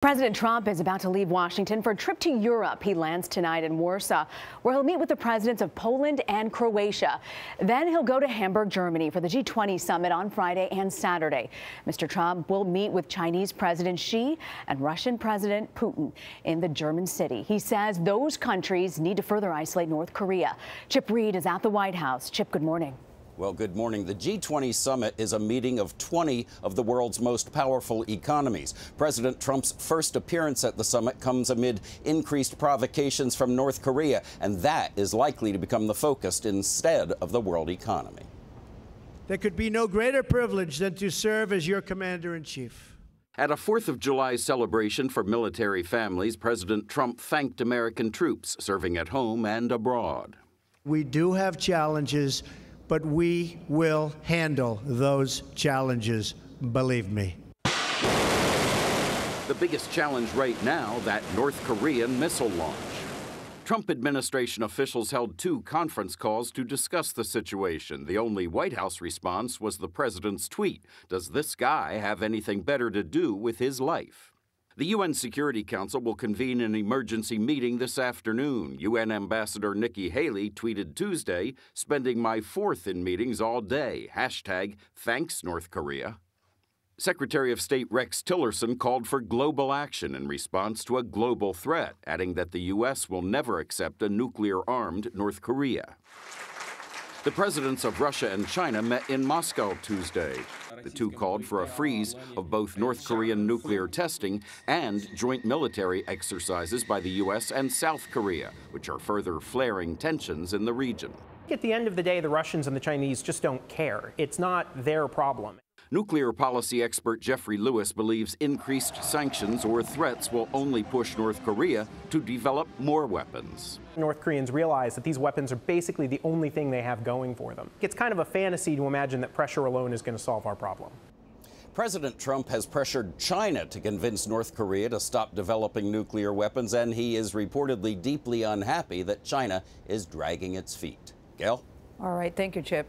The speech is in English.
President Trump is about to leave Washington for a trip to Europe. He lands tonight in Warsaw, where he'll meet with the presidents of Poland and Croatia. Then he'll go to Hamburg, Germany for the G20 summit on Friday and Saturday. Mr. Trump will meet with Chinese President Xi and Russian President Putin in the German city. He says those countries need to further isolate North Korea. Chip Reid is at the White House. Chip, good morning. Well, good morning. The G20 summit is a meeting of 20 of the world's most powerful economies. President Trump's first appearance at the summit comes amid increased provocations from North Korea, and that is likely to become the focus instead of the world economy. There could be no greater privilege than to serve as your commander-in-chief. At a 4th of July celebration for military families, President Trump thanked American troops serving at home and abroad. We do have challenges, but we will handle those challenges, believe me. The biggest challenge right now, that North Korean missile launch. Trump administration officials held 2 conference calls to discuss the situation. The only White House response was the president's tweet. Does this guy have anything better to do with his life? The UN Security Council will convene an emergency meeting this afternoon. UN Ambassador Nikki Haley tweeted Tuesday, spending my 4th in meetings all day. Hashtag thanks North Korea. Secretary of State Rex Tillerson called for global action in response to a global threat, adding that the U.S. will never accept a nuclear-armed North Korea. The presidents of Russia and China met in Moscow Tuesday. The 2 called for a freeze of both North Korean nuclear testing and joint military exercises by the U.S. and South Korea, which are further flaring tensions in the region. At the end of the day, the Russians and the Chinese just don't care. It's not their problem. Nuclear policy expert Jeffrey Lewis believes increased sanctions or threats will only push North Korea to develop more weapons. North Koreans realize that these weapons are basically the only thing they have going for them. It's kind of a fantasy to imagine that pressure alone is going to solve our problem. President Trump has pressured China to convince North Korea to stop developing nuclear weapons, and he is reportedly deeply unhappy that China is dragging its feet. Gayle? All right, thank you, Chip.